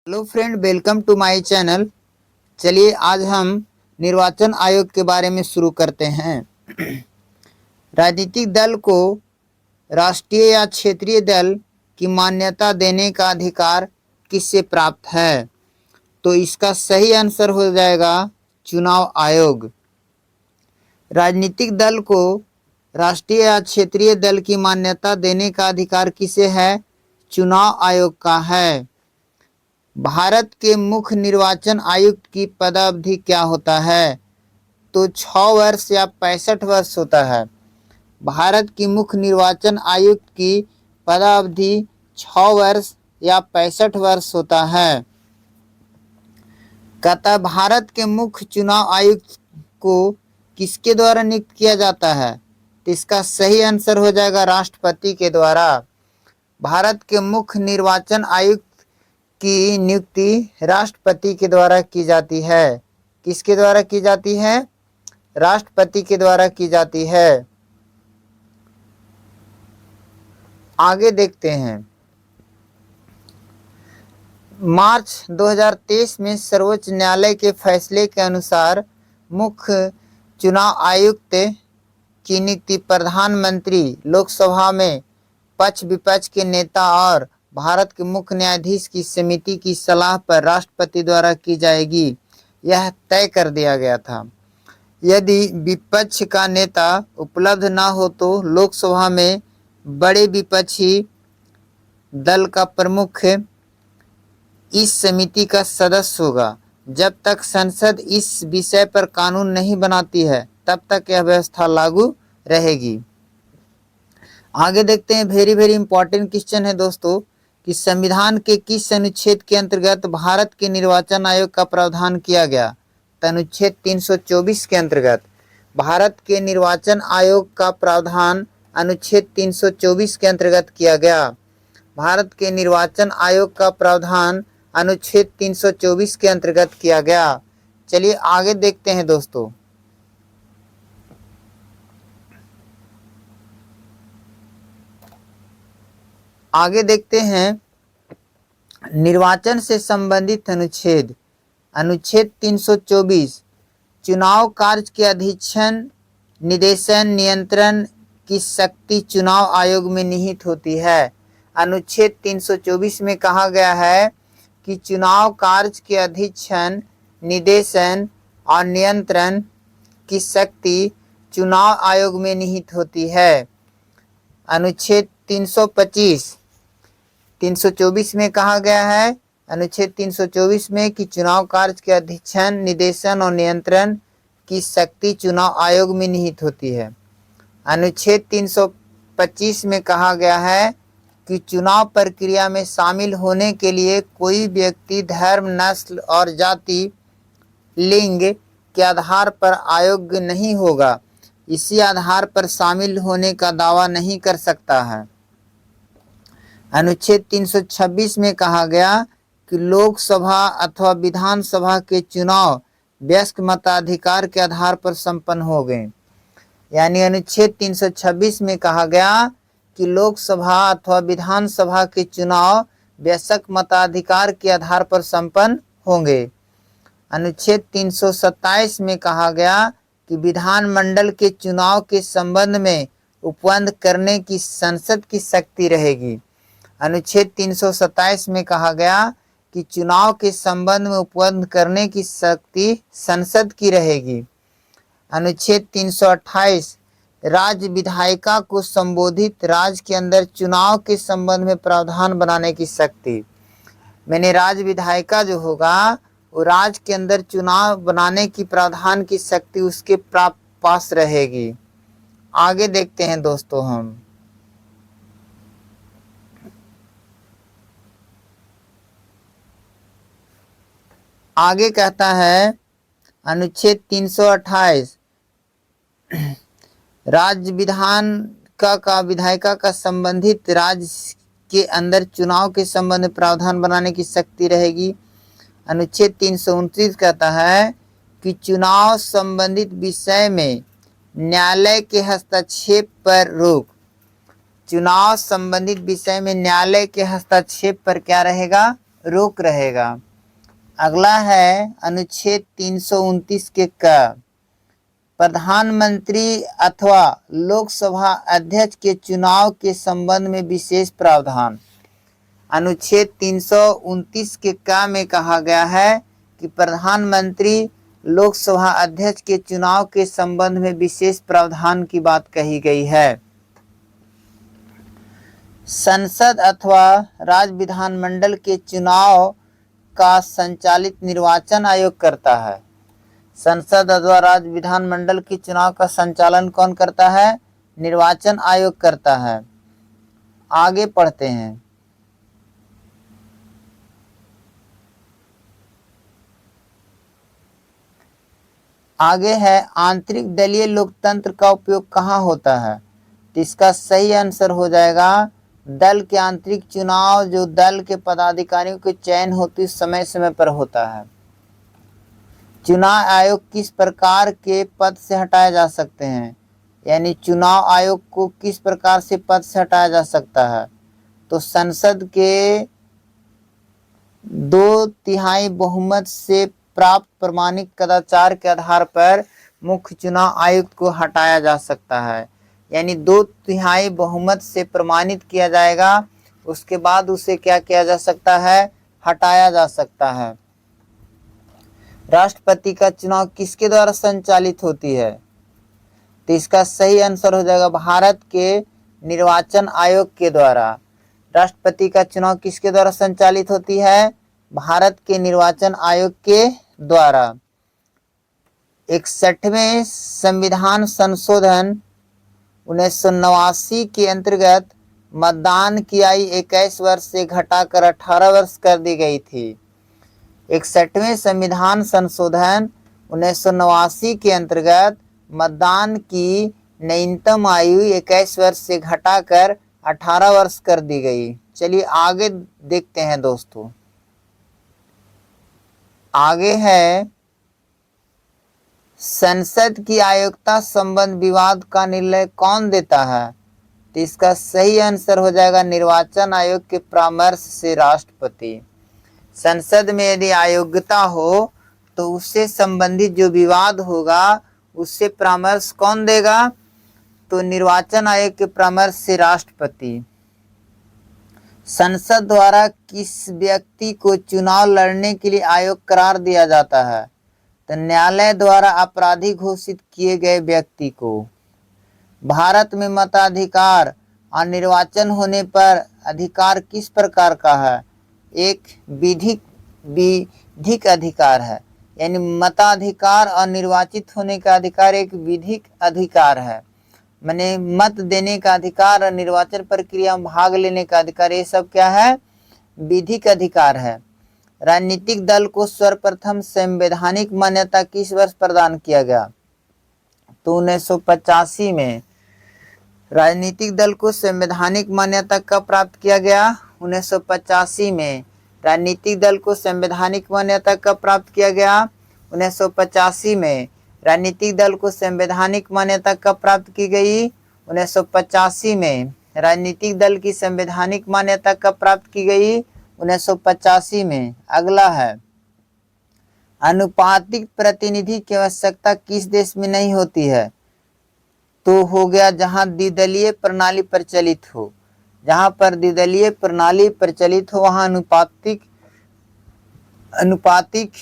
Hello friend, welcome to my channel. चलिए आज हम निर्वाचन आयोग के बारे में शुरू करते हैं। राजनीतिक दल को राष्ट्रीय या क्षेत्रीय दल की मान्यता देने का अधिकार किससे प्राप्त है? तो इसका सही आंसर हो जाएगा चुनाव आयोग। राजनीतिक दल को राष्ट्रीय या क्षेत्रीय दल की मान्यता देने का अधिकार किसे है? चुनाव आयोग का है। भारत के मुख्य निर्वाचन आयुक्त की पदावधि क्या होता है? तो 6 वर्ष या 65 वर्ष होता है। भारत की मुख्य निर्वाचन आयुक्त की पदावधि 6 वर्ष या 65 वर्ष होता है। कहता है भारत के मुख्य चुनाव आयुक्त को किसके द्वारा नियुक्त किया जाता है? तो इसका सही आंसर हो जाएगा राष्ट्रपति के द्वारा। भारत के मुख्य निर्वाचन आयुक्त की नियुक्ति राष्ट्रपति के द्वारा की जाती है। किसके द्वारा की जाती है? राष्ट्रपति के द्वारा की जाती है। आगे देखते हैं। मार्च 2023 में सर्वोच्च न्यायालय के फैसले के अनुसार मुख्य चुनाव आयुक्त की नियुक्ति प्रधानमंत्री, लोकसभा में पक्ष विपक्ष के नेता और भारत के मुख्य न्यायाधीश की समिति की सलाह पर राष्ट्रपति द्वारा की जाएगी, यह तय कर दिया गया था। यदि विपक्ष का नेता उपलब्ध न हो तो लोकसभा में बड़े विपक्षी दल का प्रमुख इस समिति का सदस्य होगा। जब तक संसद इस विषय पर कानून नहीं बनाती है तब तक यह व्यवस्था लागू रहेगी। आगे देखते हैं। वेरी इंपॉर्टेंट क्वेश्चन है दोस्तों कि संविधान के किस अनुच्छेद के अंतर्गत भारत के निर्वाचन आयोग का प्रावधान किया गया? तो अनुच्छेद 324 के अंतर्गत भारत के निर्वाचन आयोग का प्रावधान अनुच्छेद 324 के अंतर्गत किया गया। भारत के निर्वाचन आयोग का प्रावधान अनुच्छेद 324 के अंतर्गत किया गया। चलिए आगे देखते हैं दोस्तों। आगे देखते हैं निर्वाचन से संबंधित अनुच्छेद। अनुच्छेद 324 चुनाव कार्य के अधीक्षण, निदेशन, नियंत्रण की शक्ति चुनाव आयोग में निहित होती है। अनुच्छेद 324 में कहा गया है कि चुनाव कार्य के अधीक्षण, निदेशन और नियंत्रण की शक्ति चुनाव आयोग में निहित होती है। अनुच्छेद 324 में कहा गया है, अनुच्छेद 324 में कि चुनाव कार्य के अधीक्षण, निदेशन और नियंत्रण की शक्ति चुनाव आयोग में निहित होती है। अनुच्छेद 325 में कहा गया है कि चुनाव प्रक्रिया में शामिल होने के लिए कोई व्यक्ति धर्म, नस्ल और जाति, लिंग के आधार पर अयोग्य नहीं होगा। इसी आधार पर शामिल होने का दावा नहीं कर सकता है। अनुच्छेद 326 में कहा गया कि लोकसभा अथवा विधानसभा के चुनाव वयस्क मताधिकार के आधार पर संपन्न हो गए। यानी अनुच्छेद 326 में कहा गया कि लोकसभा अथवा विधानसभा के चुनाव वयस्क मताधिकार के आधार पर संपन्न होंगे। अनुच्छेद 327 में कहा गया कि विधानमंडल के चुनाव के संबंध में उपबंध करने की संसद की शक्ति रहेगी। अनुच्छेद 327 में कहा गया कि चुनाव के संबंध में उपबंध करने की शक्ति संसद की रहेगी। अनुच्छेद 328 राज्य विधायिका को संबोधित राज्य के अंदर चुनाव के संबंध में प्रावधान बनाने की शक्ति। मैंने राज्य विधायिका जो होगा वो राज्य के अंदर चुनाव बनाने की प्रावधान की शक्ति उसके पास रहेगी। आगे देखते हैं दोस्तों हम। आगे कहता है अनुच्छेद 328 राज्य विधायिका का संबंधित राज्य के अंदर चुनाव के संबंध में प्रावधान बनाने की शक्ति रहेगी। अनुच्छेद 329 कहता है कि चुनाव संबंधित विषय में न्यायालय के हस्तक्षेप पर रोक। चुनाव संबंधित विषय में न्यायालय के हस्तक्षेप पर क्या रहेगा? रोक रहेगा। अगला है अनुच्छेद 329 के क, प्रधानमंत्री अथवा लोकसभा अध्यक्ष के चुनाव के संबंध में विशेष प्रावधान। अनुच्छेद 329 के क में कहा गया है कि प्रधानमंत्री लोकसभा अध्यक्ष के चुनाव के संबंध में विशेष प्रावधान की बात कही गई है। संसद अथवा राज्य विधानमंडल के चुनाव का संचालित निर्वाचन आयोग करता है। संसद अथवा राज्य विधानमंडल के चुनाव का संचालन कौन करता है? निर्वाचन आयोग करता है। आगे पढ़ते हैं। आगे है आंतरिक दलीय लोकतंत्र का उपयोग कहाँ होता है? तो इसका सही आंसर हो जाएगा दल के आंतरिक चुनाव, जो दल के पदाधिकारियों के चयन होती समय समय पर होता है। चुनाव आयोग किस प्रकार के पद से हटाए जा सकते हैं? यानी चुनाव आयोग को किस प्रकार से पद से हटाया जा सकता है? तो संसद के 2/3 बहुमत से प्राप्त प्रमाणिक कदाचार के आधार पर मुख्य चुनाव आयुक्त को हटाया जा सकता है। यानी 2/3 बहुमत से प्रमाणित किया जाएगा, उसके बाद उसे क्या किया जा सकता है? हटाया जा सकता है। राष्ट्रपति का चुनाव किसके द्वारा संचालित होती है? तो इसका सही आंसर हो जाएगा भारत के निर्वाचन आयोग के द्वारा। राष्ट्रपति का चुनाव किसके द्वारा संचालित होती है? भारत के निर्वाचन आयोग के द्वारा। 61वें संविधान संशोधन 1989 के अंतर्गत मतदान की आयु 21 वर्ष से घटाकर 18 वर्ष कर दी गई थी। 61वें संविधान संशोधन 1989 के अंतर्गत मतदान की न्यूनतम आयु 21 वर्ष से घटाकर 18 वर्ष कर दी गई। चलिए आगे देखते हैं दोस्तों। आगे है संसद की आयोग्यता संबंध विवाद का निर्णय कौन देता है? तो इसका सही आंसर हो जाएगा निर्वाचन आयोग के परामर्श से राष्ट्रपति। संसद में यदि अयोग्यता हो तो उससे संबंधित जो विवाद होगा उससे परामर्श कौन देगा? तो निर्वाचन आयोग के परामर्श से राष्ट्रपति। संसद द्वारा किस व्यक्ति को चुनाव लड़ने के लिए आयोग करार दिया जाता है? तो न्यायालय द्वारा अपराधी घोषित किए गए व्यक्ति को। भारत में मताधिकार और निर्वाचन होने पर अधिकार किस प्रकार का है? एक विधिक अधिकार है। यानी मताधिकार और निर्वाचित होने का अधिकार एक विधिक अधिकार है। माने मत देने का अधिकार और निर्वाचन प्रक्रिया में भाग लेने का अधिकार, ये सब क्या है? विधिक अधिकार है। राजनीतिक दल को सर्वप्रथम संवैधानिक मान्यता किस वर्ष प्रदान किया गया? तो 1985 में। राजनीतिक दल को संवैधानिक मान्यता कब प्राप्त किया गया? 1985 में। राजनीतिक दल को संवैधानिक मान्यता कब प्राप्त किया गया? 1985 में। राजनीतिक दल को संवैधानिक मान्यता कब प्राप्त की गई? 1985 में। राजनीतिक दल की संवैधानिक मान्यता कब प्राप्त की गई? 1985 में। अगला है अनुपातिक प्रतिनिधि की आवश्यकता किस देश में नहीं होती है? तो हो गया जहां द्विदलीय प्रणाली प्रचलित हो। जहां पर द्विदलीय प्रणाली प्रचलित हो वहां अनुपातिक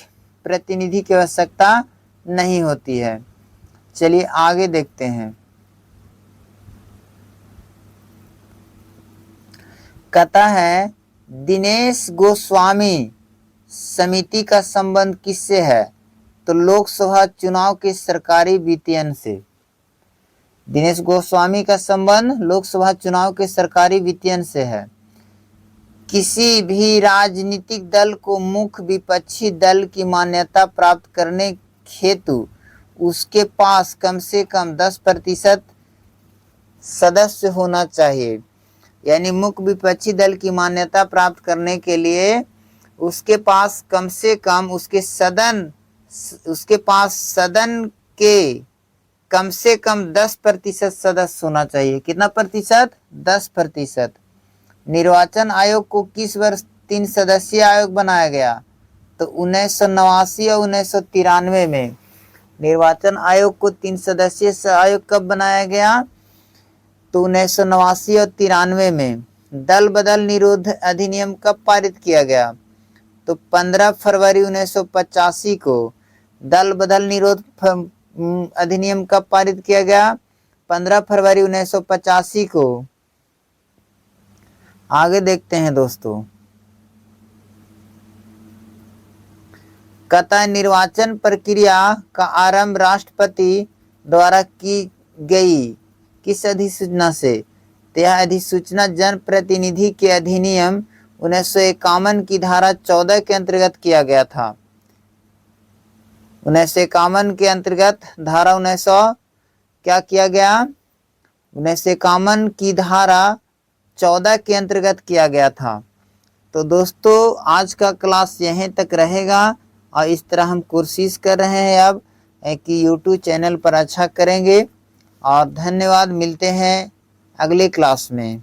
प्रतिनिधि की आवश्यकता नहीं होती है। चलिए आगे देखते हैं। कहता है दिनेश गोस्वामी समिति का संबंध किससे है? तो लोकसभा चुनाव के सरकारी वित्तीयन से। दिनेश गोस्वामी का संबंध लोकसभा चुनाव के सरकारी वित्तीयन से है। किसी भी राजनीतिक दल को मुख्य विपक्षी दल की मान्यता प्राप्त करने हेतु उसके पास कम से कम 10% सदस्य होना चाहिए। यानी मुख्य विपक्षी दल की मान्यता प्राप्त करने के लिए उसके पास कम से कम उसके पास सदन के कम से कम 10% सदस्य होना चाहिए। कितना प्रतिशत? 10%। निर्वाचन आयोग को किस वर्ष 3 सदस्यीय आयोग बनाया गया। तो 1989 और 1993 में निर्वाचन आयोग को 3 सदस्यीय आयोग कब बनाया गया? तो 1989 और 93 में। दल बदल निरोध अधिनियम कब पारित किया गया? तो 15 फरवरी 1985 को दल बदल निरोध अधिनियम कब पारित किया गया? 15 फरवरी 1985 को। आगे देखते हैं दोस्तों। कतः निर्वाचन प्रक्रिया का आरंभ राष्ट्रपति द्वारा की गई किस अधिसूचना से? यह अधिसूचना जन प्रतिनिधि के अधिनियम 1951 की धारा 14 के अंतर्गत किया गया था। 1951 के अंतर्गत धारा 1900 क्या किया गया? 1951 की धारा 14 के अंतर्गत किया गया था। तो दोस्तों आज का क्लास यहीं तक रहेगा और इस तरह हम कोशिश कर रहे हैं अब कि YouTube चैनल पर अच्छा करेंगे। और धन्यवाद, मिलते हैं अगले क्लास में।